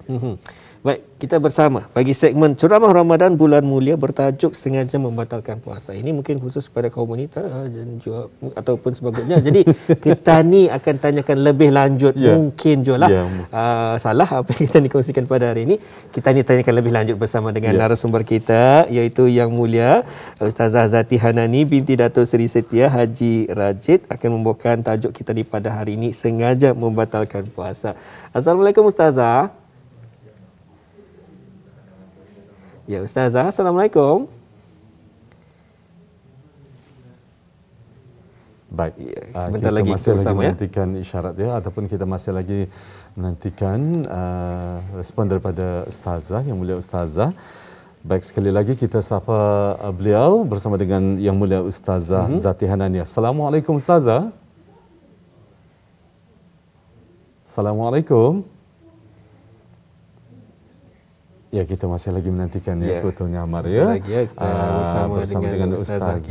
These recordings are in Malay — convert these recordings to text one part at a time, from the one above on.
Mhm. Baik, kita bersama bagi segmen ceramah Ramadan bulan mulia bertajuk sengaja membatalkan puasa. Ini mungkin khusus kepada kaum wanita dan juga ataupun sebagainya. Jadi kita ni akan tanyakan lebih lanjut mungkin jualah salah apa yang kita dikongsikan pada hari ini. Kita ni tanyakan lebih lanjut bersama dengan narasumber kita iaitu Yang Mulia Ustazah Zati Hanani binti Dato' Seri Setia Haji Rajid akan membawakan tajuk kita ni pada hari ini sengaja membatalkan puasa. Assalamualaikum Ustazah. Ya Ustazah, Assalamualaikum. Baik, sebentar kita lagi masih bersama lagi menantikan isyarat ataupun kita masih lagi menantikan respon daripada Ustazah, Yang Mulia Ustazah. Baik, sekali lagi kita sapa beliau bersama dengan Yang Mulia Ustazah Zati Hanani. Assalamualaikum Ustazah. Assalamualaikum. Ya, kita masih lagi menantikan sebetulnya Amar ya. Bersama dengan Ustazah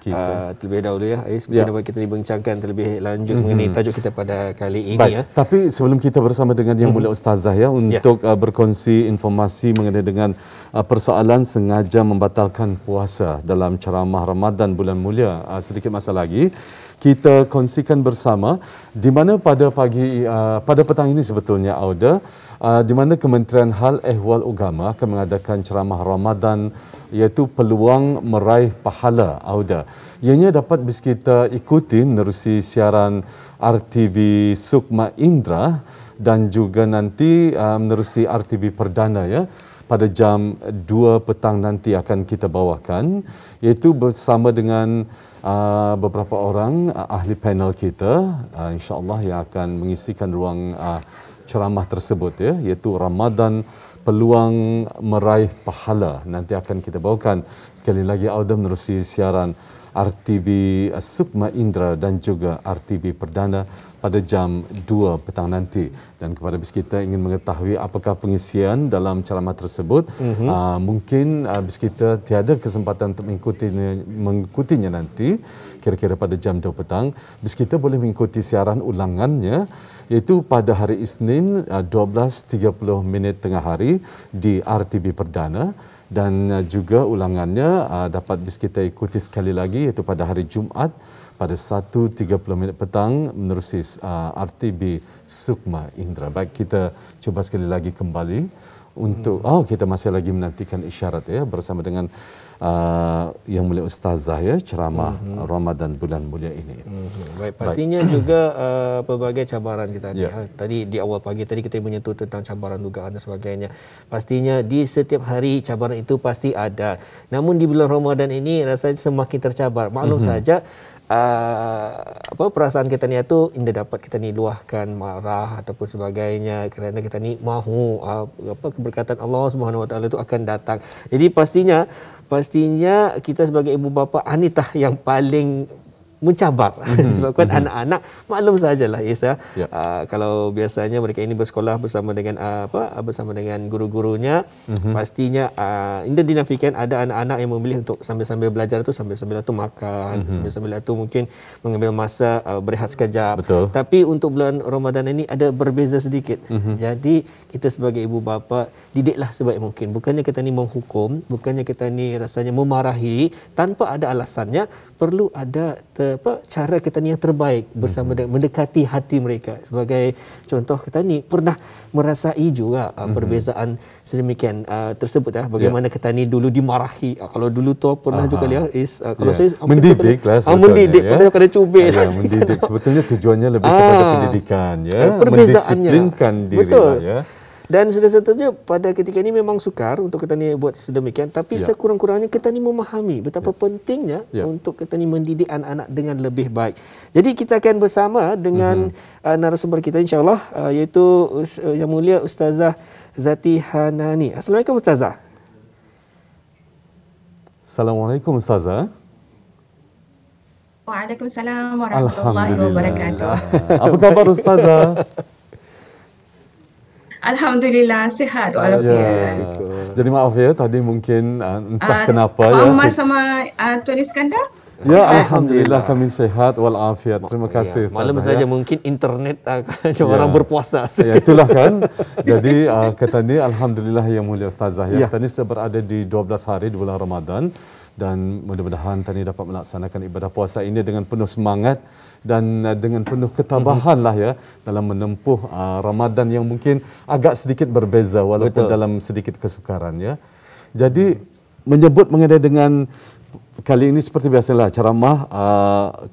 kita. Terlebih dahulu Ais, mungkin dapat kita dibincangkan terlebih lanjut mengenai tajuk kita pada kali ini. Baik, tapi sebelum kita bersama dengan Yang Mulia Ustazah untuk berkongsi informasi mengenai dengan persoalan sengaja membatalkan puasa dalam ceramah Ramadan bulan mulia, sedikit masa lagi kita kongsikan bersama di mana pada petang ini sebetulnya Auda, di mana Kementerian Hal Ehwal Agama akan mengadakan ceramah Ramadan iaitu peluang meraih pahala Auda. Ianya dapat kita ikuti menerusi siaran RTV Sukma Indra dan juga nanti menerusi RTV Perdana pada jam 2 petang nanti akan kita bawakan iaitu bersama dengan beberapa orang ahli panel kita insya-Allah yang akan mengisikan ruang ceramah tersebut iaitu Ramadan peluang meraih pahala. Nanti akan kita bawakan sekali lagi Auda menerusi siaran RTV Sukma Indra dan juga RTV Perdana pada jam 2 petang nanti. Dan kepada bis kita ingin mengetahui apakah pengisian dalam ceramah tersebut, mungkin bis kita tiada kesempatan untuk mengikutinya nanti kira-kira pada jam 2 petang. Bis kita boleh mengikuti siaran ulangannya iaitu pada hari Isnin 12.30 tengah hari di RTV Perdana dan juga ulangannya dapat bis kita ikuti sekali lagi iaitu pada hari Jumaat pada 1.30 petang menerusi RTV Sukma Indra. Baik, kita cuba sekali lagi kembali untuk kita masih lagi menantikan isyarat bersama dengan Yang Mulia Ustazah ceramah Ramadan bulan mulia ini. Baik, pastinya juga pelbagai cabaran kita ni. Tadi di awal pagi tadi kita menyentuh tentang cabaran dugaan dan sebagainya. Pastinya di setiap hari cabaran itu pasti ada. Namun di bulan Ramadan ini rasanya semakin tercabar. Maklum saja perasaan kita ni itu indah dapat kita ni luahkan marah ataupun sebagainya kerana kita ni mahu keberkatan Allah Subhanahu Wa Taala itu akan datang. Jadi pastinya kita sebagai ibu bapa anitah yang paling mencabar sebabkan anak-anak maklum sajalah kalau biasanya mereka ini bersekolah bersama dengan guru-gurunya pastinya tidak dinafikan ada anak-anak yang memilih untuk sambil-sambil belajar itu sambil-sambil itu makan sambil-sambil itu mungkin mengambil masa berehat sekejap. Tapi untuk bulan Ramadan ini ada berbeza sedikit. Jadi kita sebagai ibu bapa didiklah sebaik mungkin, bukannya kita ni menghukum, bukannya kita ni rasanya memarahi tanpa ada alasannya. Perlu ada cara kita ni yang terbaik bersama dengan mendekati hati mereka. Sebagai contoh, kita ni pernah merasai juga perbezaan sedemikian tersebut bagaimana kita ni dulu dimarahi. Kalau dulu tu pernah juga kalau saya mendidik lah mendidik pernah kena cubit. Mendidik sebetulnya tujuannya lebih kepada pendidikan mendisiplinkan diri betul. Dan sudah satunya pada ketika ini memang sukar untuk kita ni buat sedemikian, tapi sekurang-kurangnya kita ni memahami betapa pentingnya untuk kita ni mendidik anak-anak dengan lebih baik. Jadi kita akan bersama dengan narasumber kita insya-Allah iaitu Yang Mulia Ustazah Zati Hanani. Assalamualaikum Ustazah. Assalamualaikum Ustazah. Waalaikumsalam warahmatullahi wabarakatuh. Apa khabar Ustazah? Alhamdulillah sihat walafiat. Jadi maaf tadi mungkin entah kenapa Abang Amar sama Tuan Iskandar? Ya, alhamdulillah kami sehat walafiat. Terima kasih Ustazah. Malam saja mungkin internet orang berpuasa. Ya, itulah kan. Jadi kata ni alhamdulillah yang mulia Ustazah ya. Kita ni sudah berada di 12 hari di bulan Ramadan dan mudah-mudahan tadi dapat melaksanakan ibadah puasa ini dengan penuh semangat dan dengan penuh ketabahan lah ya dalam menempuh Ramadan yang mungkin agak sedikit berbeza walaupun dalam sedikit kesukaran ya. Jadi menyebut mengenai dengan kali ini seperti biasalah ceramah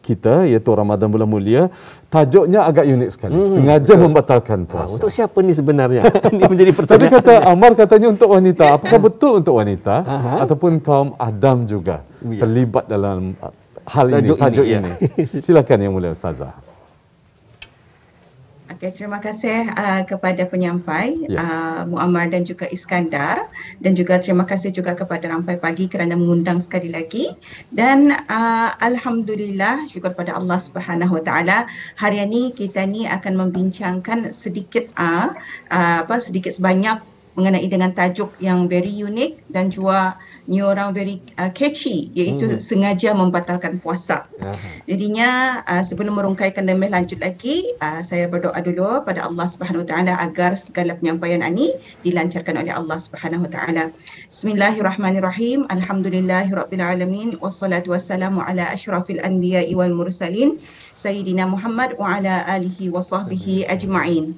kita iaitu Ramadan Bulan Mulia, tajuknya agak unik sekali. Sengaja membatalkan puasa. Untuk siapa ni sebenarnya? Ini menjadi pertanyaan. Tadi kata Amar katanya untuk wanita. Apakah betul untuk wanita ataupun kaum Adam juga terlibat dalam hal ini, tajuk ini? Silakan Yang Mulia Ustazah. Okey, terima kasih kepada penyampai Muammar dan juga Iskandar, dan juga terima kasih juga kepada Rampai Pagi kerana mengundang sekali lagi. Dan alhamdulillah, syukur pada Allah Subhanahu Wa Taala, hari ini kita ni akan membincangkan sedikit sedikit sebanyak mengenai dengan tajuk yang very unique dan juga ni orang very catchy, iaitu sengaja membatalkan puasa. Jadinya sebelum merungkaikan dan lebih lanjut lagi, saya berdoa dulu pada Allah Subhanahu Wa Taala agar segala penyampaian ini dilancarkan oleh Allah Subhanahu Wa Taala. Bismillahirrahmanirrahim. Alhamdulillahirabbil alamin wassalatu wassalamu ala asyrafil anbiya'i wal mursalin sayyidina Muhammad wa ala alihi wa sahbihi ajma'in.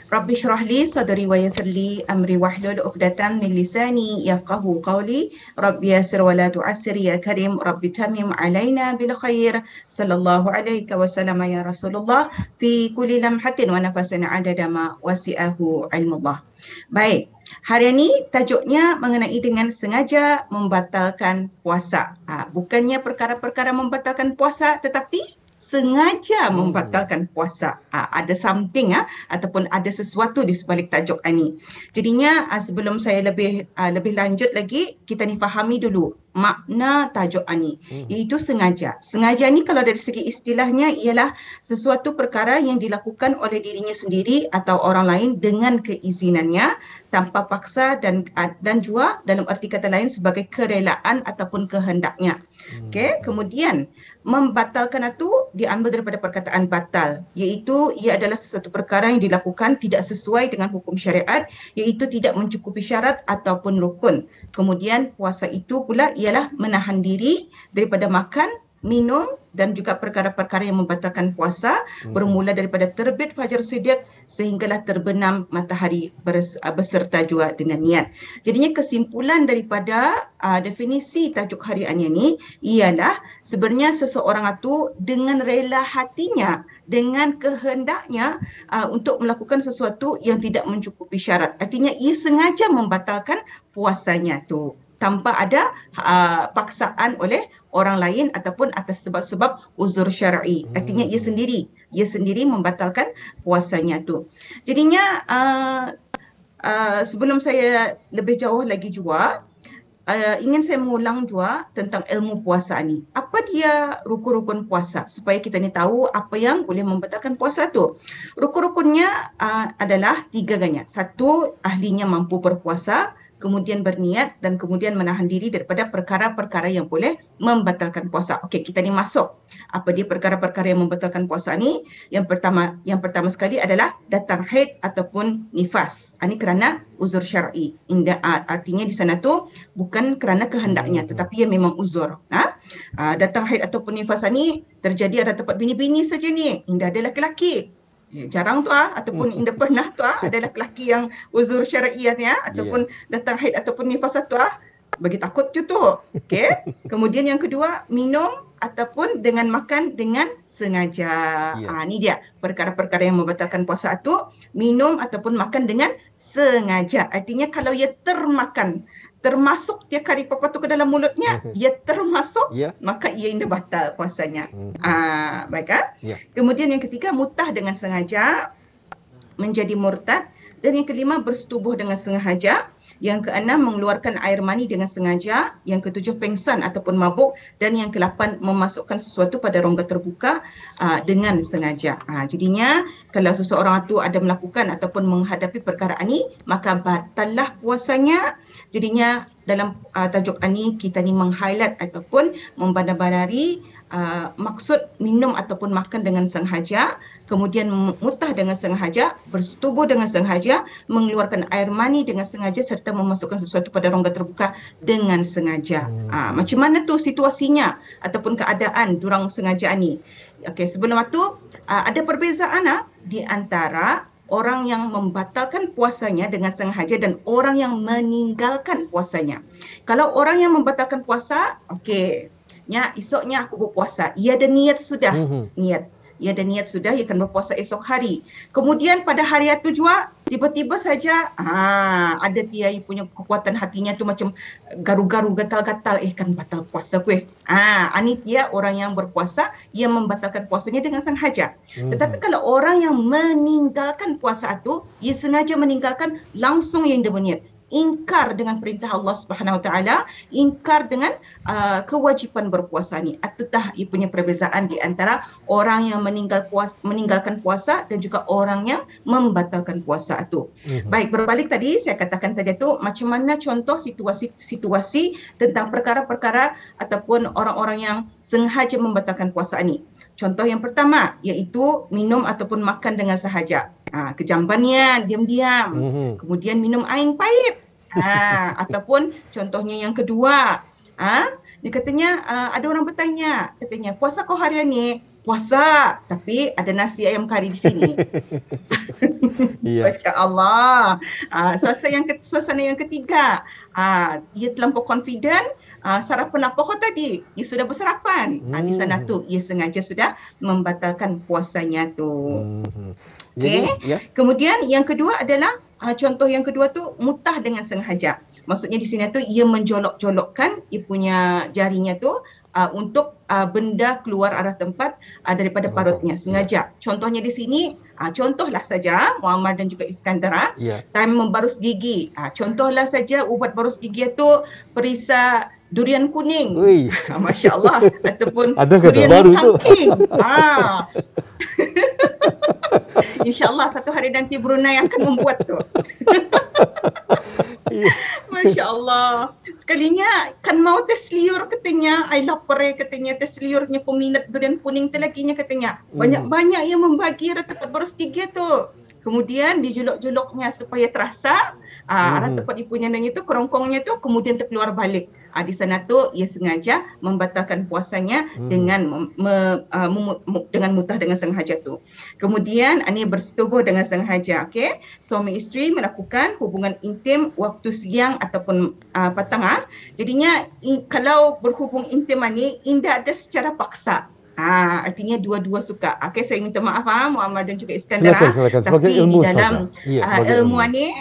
Rabbi syrah li sadri wa yassir li amri wahlul 'uqdatam min lisani yafqahu qawli. Rabbi yassir wa la tu'assir ya karim. Rabbi tamim alaina bil khair. Sallallahu alaihi wa sallam ya Rasulullah fi kulli lamhatin wa nafasin adada ma wasi'ahu ilmullah. Baik, hari ini tajuknya mengenai dengan sengaja membatalkan puasa. Bukannya perkara-perkara membatalkan puasa, tetapi sengaja membatalkan puasa. Ada something ataupun ada sesuatu di sebalik tajuk ini. Jadinya sebelum saya lebih lanjut lagi, kita ni fahami dulu makna tajuk ini, iaitu sengaja. Sengaja ni kalau dari segi istilahnya ialah sesuatu perkara yang dilakukan oleh dirinya sendiri atau orang lain dengan keizinannya, tanpa paksa dan juga dalam arti kata lain sebagai kerelaan ataupun kehendaknya. Okey, kemudian membatalkan itu diambil daripada perkataan batal, iaitu ia adalah sesuatu perkara yang dilakukan tidak sesuai dengan hukum syariat, iaitu tidak mencukupi syarat ataupun rukun. Kemudian puasa itu pula ialah menahan diri daripada makan, minum dan juga perkara-perkara yang membatalkan puasa, bermula daripada terbit fajar siddiq sehinggalah terbenam matahari beserta juga dengan niat. Jadinya kesimpulan daripada definisi tajuk harian ini ialah sebenarnya seseorang itu dengan rela hatinya, dengan kehendaknya untuk melakukan sesuatu yang tidak mencukupi syarat. Artinya ia sengaja membatalkan puasanya tu tanpa ada paksaan oleh orang lain ataupun atas sebab-sebab uzur syar'i. Artinya ia sendiri membatalkan puasanya tu. Jadinya sebelum saya lebih jauh lagi juga, ingin saya mengulang juga tentang ilmu puasa ni. Apa dia rukun-rukun puasa supaya kita ni tahu apa yang boleh membatalkan puasa tu. Rukun-rukunnya adalah 3 ganya. 1, ahlinya mampu berpuasa, kemudian berniat dan kemudian menahan diri daripada perkara-perkara yang boleh membatalkan puasa. Okey, kita ni masuk. Apa dia perkara-perkara yang membatalkan puasa ni? Yang pertama sekali adalah datang haid ataupun nifas. Ini kerana uzur syar'i. Artinya di sana tu bukan kerana kehendaknya tetapi ia memang uzur. Datang haid ataupun nifas ni terjadi ada tempat bini-bini saja ni. Indah ada lelaki-lelaki. Jarang tu ataupun indah pernah tu ada lelaki yang uzur syar'iatnya ataupun datang haid ataupun nifas tu bagi takut tu. Okey. Kemudian yang kedua, minum ataupun dengan makan dengan sengaja. Ni dia perkara-perkara yang membatalkan puasa tu, minum ataupun makan dengan sengaja. Artinya kalau ia termasuk dia kari papa tu ke dalam mulutnya, ia termasuk, maka ia indah batal puasanya. Baik Kemudian yang ketiga, mutah dengan sengaja menjadi murtad, dan yang kelima bersetubuh dengan sengaja Yang keenam, mengeluarkan air mani dengan sengaja. Yang ketujuh, pengsan ataupun mabuk. Dan yang ke-8, memasukkan sesuatu pada rongga terbuka dengan sengaja. Jadinya kalau seseorang itu ada melakukan ataupun menghadapi perkara ini, maka batallah puasanya. Jadinya dalam tajuk ini kita ni meng-highlight ataupun membandar-bandari maksud minum ataupun makan dengan sengaja, kemudian mutah dengan sengaja, bersetubuh dengan sengaja, mengeluarkan air mani dengan sengaja serta memasukkan sesuatu pada rongga terbuka dengan sengaja. Macam mana tu situasinya ataupun keadaan durang sengaja ni? Okey, sebelum itu ada perbezaan di antara orang yang membatalkan puasanya dengan sengaja dan orang yang meninggalkan puasanya. Kalau orang yang membatalkan puasa, okey, esoknya aku berpuasa. Ia ada niat sudah. Ia ada niat sudah, ia akan berpuasa esok hari. Kemudian pada hari itu juga, tiba-tiba saja ada dia punya kekuatan hatinya tu macam garu-garu, gatal-gatal. Kan batal puasa kuih. Ini dia orang yang berpuasa, ia membatalkan puasanya dengan sengaja. Tetapi kalau orang yang meninggalkan puasa itu, ia sengaja meninggalkan, langsung yang dia berniat. Ingkar dengan perintah Allah Subhanahu Wa Taala, ingkar dengan kewajipan berpuasa ni. Atutah ia punya perbezaan di antara orang yang meninggalkan puasa dan juga orang yang membatalkan puasa itu. Baik, berbalik tadi saya katakan tadi tu macam mana contoh situasi tentang perkara-perkara ataupun orang-orang yang sengaja membatalkan puasa ni. Contoh yang pertama iaitu minum ataupun makan dengan sahaja. Kejambannya diam-diam. Kemudian minum air pahit. Ataupun contohnya yang kedua, dia katanya ada orang bertanya, katanya puasa kau hari ni? Puasa, tapi ada nasi ayam kari di sini. Masya Allah. Suasana yang ketiga, ia terlampau confident. Sarapan apa kau tadi? Ia sudah bersarapan. Di sana tu ia sengaja sudah membatalkan puasanya tu. Okay. Kemudian yang kedua adalah contoh yang kedua tu mutah dengan sengaja. Maksudnya di sini tu ia menjolok-jolokkan ia punya jarinya tu untuk benda keluar arah tempat daripada parutnya sengaja. Contohnya di sini, contohlah saja Muammar dan juga Iskandar, time membarus gigi. Contohlah saja ubat barus gigi itu perisa durian kuning. Masya Allah. Ataupun durian sangking. InsyaAllah satu hari nanti Brunei akan membuat tu. Masya Allah. Sekalinya kan mau terseliur katanya. I lapar katanya terseliurnya peminat durian kuning tu laginya katanya. Banyak-banyak yang membagi tempat barus gigi tu. Kemudian dijuluk-juluknya supaya terasa arah tempat ipunya dan itu kerongkongnya tu kemudian terkeluar balik. Di sana tu ia sengaja membatalkan puasanya dengan dengan mutah dengan sengaja tu. Kemudian ini bersetubuh dengan sengaja. Okey, suami isteri melakukan hubungan intim waktu siang ataupun petang. Jadinya kalau berhubung intim ni tidak ada secara paksa. Artinya dua-dua suka. Okey, saya minta maaf Muammar dan juga Iskandar. Silakan. Sebagai ilmu di dalam ilmu ilmu. ni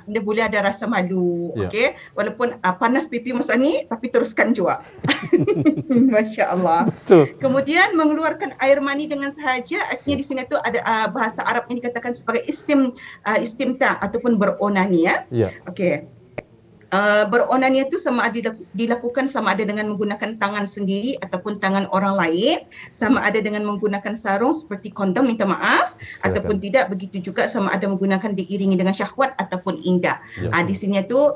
dia boleh ada rasa malu. Okey, walaupun panas pipi masa ni tapi teruskan juga. Masya-Allah. Kemudian mengeluarkan air mani dengan sahaja, artinya di sini tu ada bahasa Arab yang dikatakan sebagai istimta ataupun beronani Okey. Beronani itu sama ada dilakukan sama ada dengan menggunakan tangan sendiri ataupun tangan orang lain, sama ada dengan menggunakan sarung seperti kondom, minta maaf, ataupun tidak, begitu juga sama ada menggunakan diiringi dengan syahwat ataupun indah. Di sini tu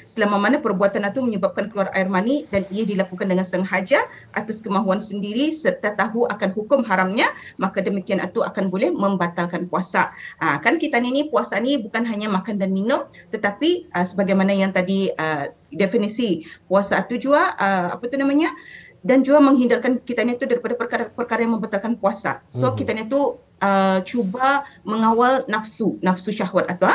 selama mana perbuatan itu menyebabkan keluar air mani dan ia dilakukan dengan sengaja atas kemahuan sendiri serta tahu akan hukum haramnya, maka demikian itu akan boleh membatalkan puasa. Kan kita ni puasa ni bukan hanya makan dan minum, tetapi sebagaimana yang tadi definisi puasa itu juga dan juga menghindarkan kita ni tu daripada perkara yang membatalkan puasa. So kita ni tu cuba mengawal nafsu syahwat atau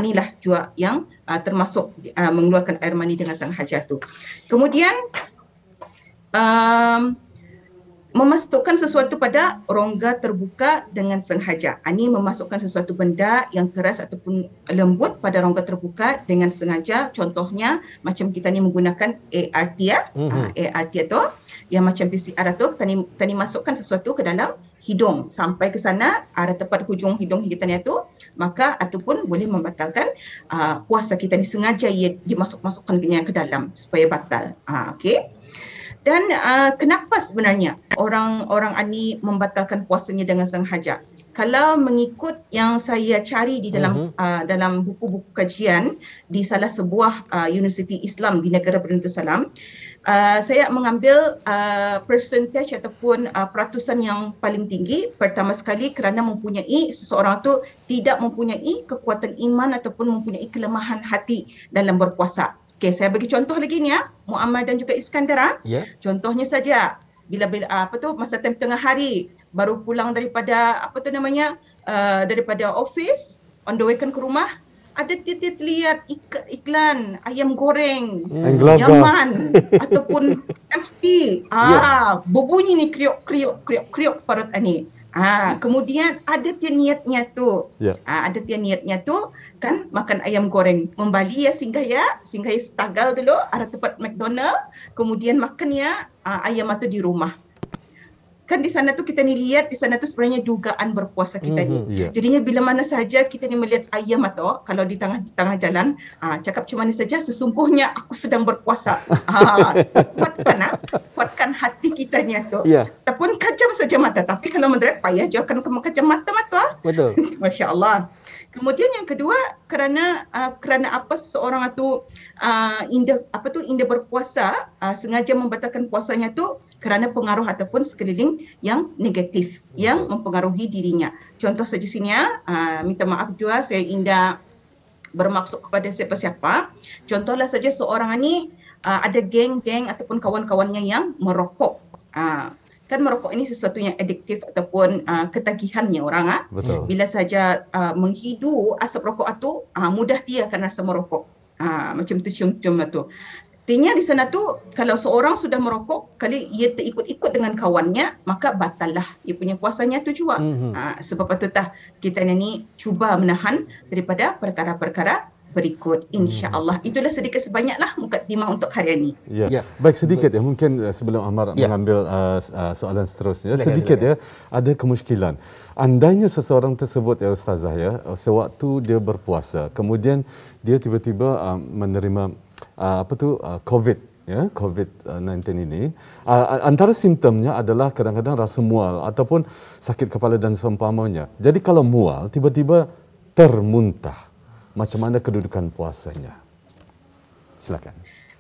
inilah juga yang termasuk mengeluarkan air mani dengan sengaja tu. Kemudian memasukkan sesuatu pada rongga terbuka dengan sengaja. Ini memasukkan sesuatu benda yang keras ataupun lembut pada rongga terbuka dengan sengaja. Contohnya macam kita ni menggunakan ART ya. ART tu yang macam PCR tu kita ni masukkan sesuatu ke dalam hidung sampai ke sana arah tepat hujung hidung kita ni tu, maka ataupun boleh membatalkan puasa kita ni, sengaja ia dimasukkan ke dalam supaya batal. Okey. Dan kenapa sebenarnya orang ini membatalkan puasanya dengan sengaja? Kalau mengikut yang saya cari di dalam dalam buku-buku kajian di salah sebuah universiti Islam di negara Brunei, saya mengambil percentage ataupun peratusan yang paling tinggi. Pertama sekali kerana seseorang tu tidak mempunyai kekuatan iman ataupun mempunyai kelemahan hati dalam berpuasa. Okey, saya bagi contoh lagi ni ya, Muammar dan juga Iskandar. Ya. Contohnya saja bila masa tengah hari baru pulang daripada daripada office, on the way ke rumah, ada titik lihat iklan ayam goreng Yaman ataupun MC. Berbunyi ni kriuk parut ni. Kemudian ada niatnya tu. Ada niatnya tu kan makan ayam goreng. Membali singgah Stagal dulu arah tempat McDonald, kemudian makan ayam tu di rumah. Kan di sana tu kita ni lihat di sana tu sebenarnya dugaan berpuasa kita ni. Jadinya bila mana saja kita ni melihat ayam atau kalau di tengah jalan, cakap cuma ni saja, sesungguhnya aku sedang berpuasa. Kuatkan hati kita ni tu. Ataupun kajam saja mata, tapi kalau mendarat payah je akan kajam mata. Betul. Masya-Allah. Kemudian yang kedua, kerana apa seseorang tu indah berpuasa, sengaja membatalkan puasanya tu kerana pengaruh ataupun sekeliling yang negatif yang mempengaruhi dirinya. Contoh saja sini minta maaf juga saya indah bermaksud kepada siapa-siapa. Contohlah saja seorang ni ada geng-geng ataupun kawan-kawannya yang merokok. Kan merokok ini sesuatu yang adiktif ataupun ketagihannya orang. Betul. Bila saja menghidu asap rokok itu, mudah dia akan rasa merokok. Macam tu cium-cium tu. Artinya di sana tu kalau seorang sudah merokok, kali ia terikut-ikut dengan kawannya, maka batallah ia punya puasanya tu juga. Sebab itu kita ni cuba menahan daripada perkara-perkara berikut, insya-Allah. Itulah sedikit sebanyaklah mukadimah untuk hari ini. Baik, sedikit mungkin sebelum Ahmad mengambil soalan seterusnya. Silakan, sedikit ada kemusykilan. Andainya seseorang tersebut Ustazah sewaktu dia berpuasa, kemudian dia tiba-tiba menerima COVID COVID-19 ini, antara simptomnya adalah kadang-kadang rasa mual ataupun sakit kepala dan seumpamanya. Jadi kalau mual tiba-tiba termuntah, macam mana kedudukan puasanya? Silakan.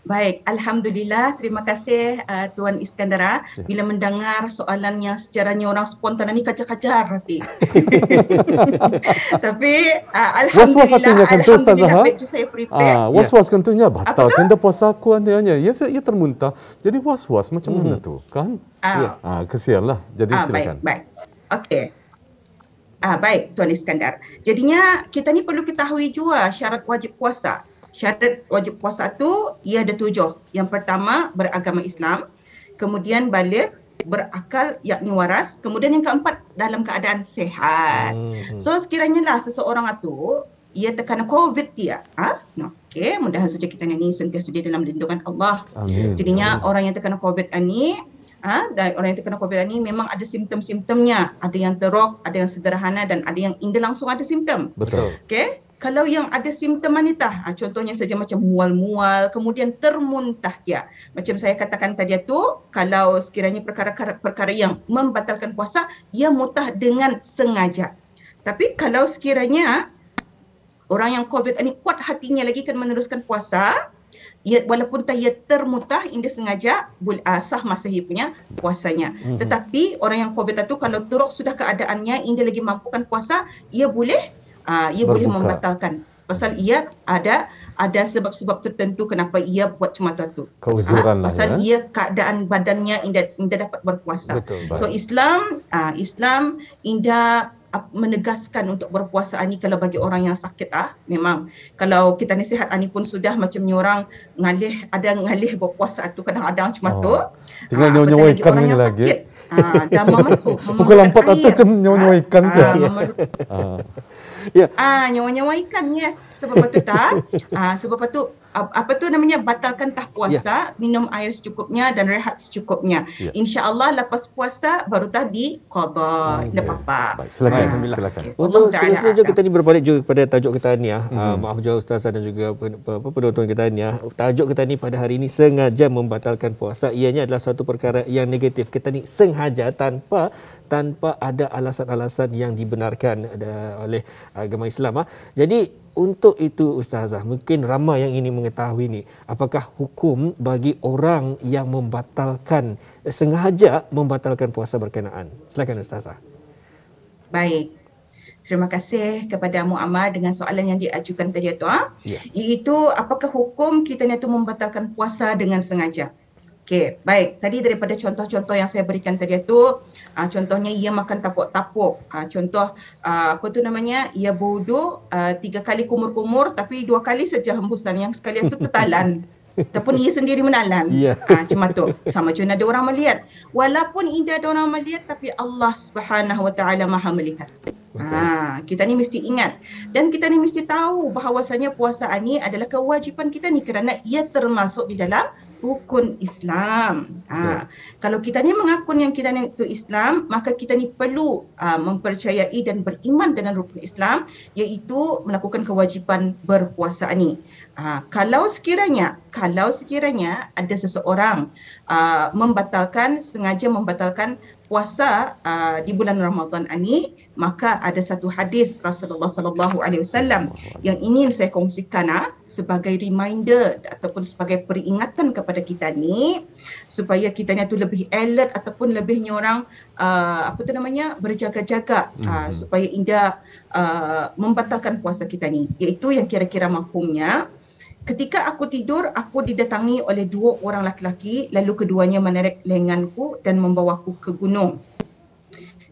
Baik, Alhamdulillah. Terima kasih Tuan Iskandar. Bila mendengar soalan yang sejarahnya orang spontan ni kacar-kacar hati. Tapi was-was hatinya kan tu Ustazah. Saya prepare. Was-was kan tu nya batal kan dah puasa aku andanya. Ya termuntah. Jadi was-was macam mana tu kan? Kesianlah. Jadi silakan. Baik. Okey. Baik Tuan Iskandar. Jadinya kita ni perlu ketahui juga syarat wajib puasa. Syarat wajib puasa tu ia ada 7. Yang pertama beragama Islam, kemudian baligh, berakal yakni waras, kemudian yang keempat dalam keadaan sehat. So sekiranya lah seseorang tu ia terkena COVID dia, okey, mudah-mudahan saja kita ni sentiasa di dalam lindungan Allah. Amin. Jadinya orang yang terkena COVID ni dan orang yang terkena COVID ni memang ada simptom-simptomnya. Ada yang teruk, ada yang sederhana dan ada yang indah langsung ada simptom. Betul. Okey. Kalau yang ada simptom ni contohnya saja macam mual-mual, kemudian termuntah dia. Macam saya katakan tadi tu, kalau sekiranya perkara yang membatalkan puasa, ia muntah dengan sengaja. Tapi kalau sekiranya orang yang COVID ni kuat hatinya lagi kan meneruskan puasa, walaupun ia termuntah, indah sengaja, sah masa ia punya puasanya. Tetapi orang yang COVID itu kalau teruk sudah keadaannya, indah lagi mampukan puasa, ia boleh membatalkan. Pasal ia ada sebab-sebab tertentu kenapa ia buat semata tu. Keuzuran lah pasal ia keadaan badannya indah dapat berpuasa. Betul, so Islam indah menegaskan untuk berpuasa ni kalau bagi orang yang sakit memang kalau kita nasihat ni pun sudah macam ni orang ngalih berpuasa tu kadang-kadang cuma tu tinggal nyonya ikan orang yang lagi sakit Dan memeruk. Bukan lampat atau macam nyawa-nyawa ikan tu. Ya. Nyawa-nyawa ikan, yes. Sebab itu sebab itu apa tu namanya, batalkan puasa, minum air secukupnya dan rehat secukupnya. InsyaAllah lepas puasa baru tadi qada. Tidak apa-apa. Baik, silakan. Untuk seterusnya kita ni berbalik juga kepada tajuk kita ni. Maaf juga Ustazah dan juga penonton kita ni. Tajuk kita ni pada hari ini sengaja membatalkan puasa. Ianya adalah satu perkara yang negatif. Kita ni sengaja tanpa ada alasan-alasan yang dibenarkan oleh agama Islam. Jadi untuk itu Ustazah, mungkin ramai yang ingin mengetahui ni, apakah hukum bagi orang yang sengaja membatalkan puasa berkenaan? Silakan Ustazah. Baik. Terima kasih kepada Muammar dengan soalan yang diajukan tadi tu. Iaitu apakah hukum kita ni tu membatalkan puasa dengan sengaja? Okey, baik. Tadi daripada contoh-contoh yang saya berikan tadi tu, contohnya ia makan tapuk-tapuk. Contoh ia berwuduk 3 kali kumur-kumur tapi 2 kali saja hembusan, yang sekali itu tertalan. Ataupun ia sendiri menalan. Macam tu. Sama macam ada orang melihat. Walaupun tidak ada orang melihat, tapi Allah Subhanahu Wa Taala Maha melihat. Kita ni mesti ingat dan kita ni mesti tahu bahawasanya puasa ni adalah kewajipan kita ni kerana ia termasuk di dalam rukun Islam. Kalau kita ni mengakun yang kita ni itu Islam, maka kita ni perlu mempercayai dan beriman dengan rukun Islam, iaitu melakukan kewajipan berpuasa ni. Kalau sekiranya ada seseorang sengaja membatalkan puasa di bulan Ramadan ini, maka ada satu hadis Rasulullah sallallahu alaihi wasallam yang ingin saya kongsikan sebagai reminder ataupun sebagai peringatan kepada kita ni, supaya kita ni tu lebih alert ataupun lebihnya orang berjaga-jaga supaya tidak membatalkan puasa kita ni, iaitu yang kira-kira mafhumnya. Ketika aku tidur, aku didatangi oleh 2 orang laki-laki, lalu keduanya menarik lenganku dan membawaku ke gunung.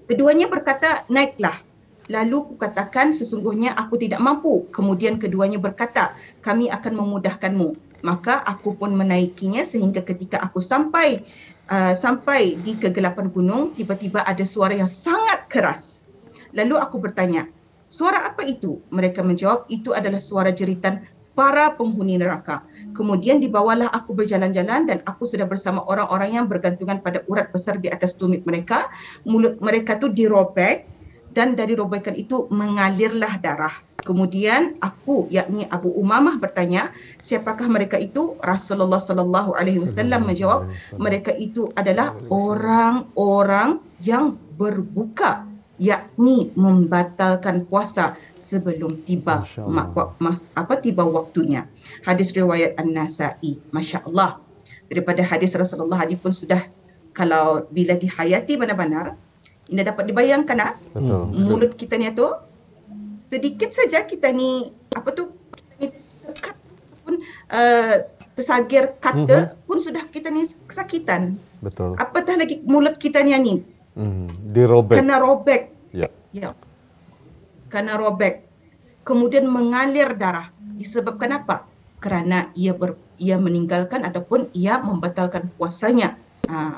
Keduanya berkata, naiklah. Lalu kukatakan, sesungguhnya aku tidak mampu. Kemudian keduanya berkata, kami akan memudahkanmu. Maka aku pun menaikinya sehingga ketika aku sampai di kegelapan gunung, tiba-tiba ada suara yang sangat keras. Lalu aku bertanya, suara apa itu? Mereka menjawab, itu adalah suara jeritan para penghuni neraka. Kemudian dibawalah aku berjalan-jalan dan aku sudah bersama orang-orang yang bergantungan pada urat besar di atas tumit mereka. Mulut mereka tu dirobek dan dari robekan itu mengalirlah darah. Kemudian aku, yakni Abu Umamah, bertanya, siapakah mereka itu? Rasulullah sallallahu alaihi wasallam menjawab, mereka itu adalah orang-orang yang berbuka, yakni membatalkan puasa sebelum tiba waktunya. Hadis riwayat An-Nasa'i. Masya-Allah. Daripada hadis Rasulullah ini pun sudah, kalau bila dihayati benar-benar, ini dapat dibayangkan mulut kita ni tu sedikit saja kita ni terkat pun tersagir kata pun sudah kita ni kesakitan. Betul. Apatah lagi mulut kita ni dirobek. Kena robek. Ya. Kena robek. Kemudian mengalir darah. Disebabkan apa? Kerana ia meninggalkan ataupun ia membatalkan puasanya.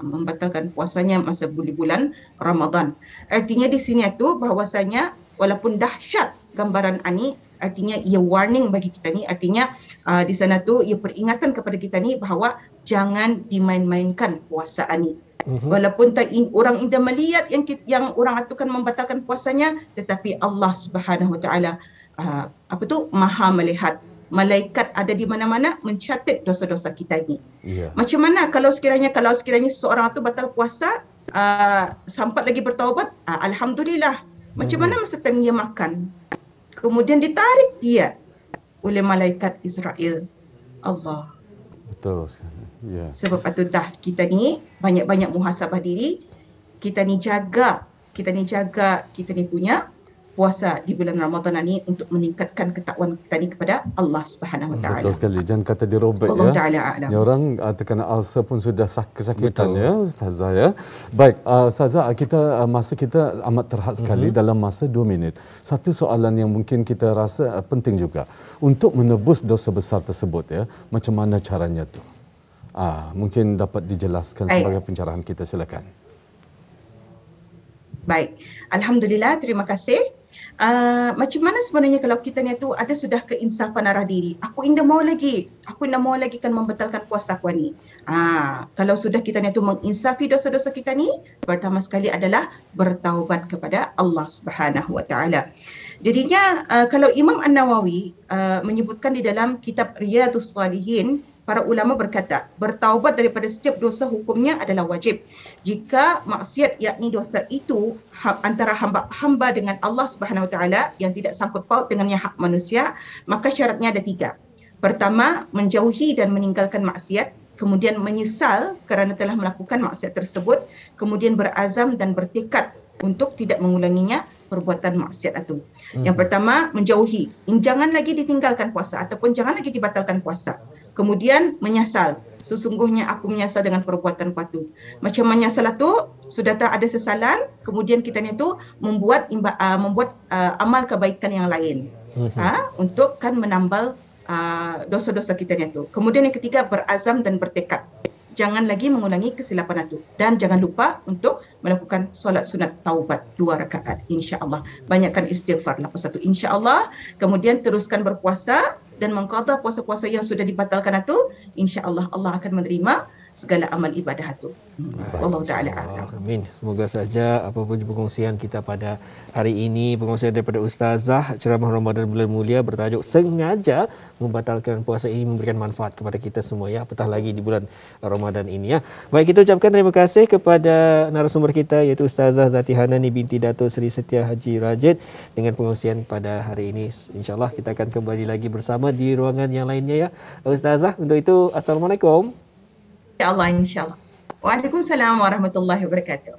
Membatalkan puasanya masa bulan Ramadan. Artinya di sini tu bahawasanya walaupun dahsyat gambaran ani, artinya ia warning bagi kita ni, artinya di sana tu ia peringatan kepada kita ni bahawa jangan dimain-mainkan puasa ani. Walaupun orang indah melihat yang orang atukan membatalkan puasanya, tetapi Allah Subhanahu Wa Taala Maha melihat. Malaikat ada di mana-mana mencatat dosa-dosa kita ni. Macam mana kalau sekiranya seseorang tu batal puasa, sampai lagi bertaubat, alhamdulillah. Macam mana masa time dia makan, kemudian ditarik dia oleh malaikat Israel. Allah. Betul sekali. Sebab itu dah kita ni banyak-banyak muhasabah diri. Kita ni jaga kita ni punya puasa di bulan Ramadan ni untuk meningkatkan ketakwaan kita ni kepada Allah Subhanahu Wa Taala. Betul sekali. Jangan kata dirobek Allah Taala alam. Ni orang terkena ulcer pun sudah kesakitan. Betul. Ya Ustazah ya. Baik Ustazah, masa kita amat terhad sekali dalam masa 2 minit. Satu soalan yang mungkin kita rasa penting juga untuk menebus dosa besar tersebut ya. Macam mana caranya tu? Mungkin dapat dijelaskan sebagai pencerahan kita, silakan. Baik, alhamdulillah, terima kasih. Macam mana sebenarnya kalau kita ni tu ada sudah keinsafan arah diri, aku indah mau lagi kan membatalkan puasa aku ni. Kalau sudah kita ni tu menginsafi dosa-dosa kita ni, pertama sekali adalah bertaubat kepada Allah Subhanahu Wa Taala. Jadinya kalau Imam An-Nawawi menyebutkan di dalam kitab Riyadhus Salihin, para ulama berkata, bertaubat daripada setiap dosa hukumnya adalah wajib. Jika maksiat yakni dosa itu antara hamba dengan Allah Subhanahu Wa Taala yang tidak sangkut paut dengannya hak manusia, maka syaratnya ada 3. Pertama, menjauhi dan meninggalkan maksiat, kemudian menyesal kerana telah melakukan maksiat tersebut, kemudian berazam dan bertekad untuk tidak mengulanginya perbuatan maksiat itu. Yang pertama, menjauhi. Jangan lagi ditinggalkan puasa ataupun jangan lagi dibatalkan puasa. Kemudian menyesal. Sesungguhnya aku menyesal dengan perbuatan patu. Macam menyesal itu, sudah tak ada sesalan, kemudian kita ni tu membuat amal kebaikan yang lain. Untuk kan menambal dosa-dosa kita ni tu. Kemudian yang ketiga, berazam dan bertekad. Jangan lagi mengulangi kesilapan itu. Dan jangan lupa untuk melakukan solat sunat taubat 2 rakaat. InsyaAllah. Banyakkan istighfar. Lepas itu InsyaAllah. Kemudian teruskan berpuasa dan mengqadha puasa-puasa yang sudah dibatalkan itu. InsyaAllah Allah akan menerima segala amal ibadah itu. Wallahu ta'ala a'lam. Amin. Semoga saja apapun perkongsian kita pada hari ini, perkongsian daripada Ustazah, ceramah Ramadan bulan mulia bertajuk sengaja membatalkan puasa ini memberikan manfaat kepada kita semua ya, apatah lagi di bulan Ramadan ini ya. Baik, kita ucapkan terima kasih kepada narasumber kita iaitu Ustazah Zati Hanani binti Dato' Seri Setia Haji Rajid dengan perkongsian pada hari ini. InsyaAllah kita akan kembali lagi bersama di ruangan yang lainnya ya Ustazah. Untuk itu, Assalamualaikum. InsyaAllah. Waalaikumsalam warahmatullahi wabarakatuh.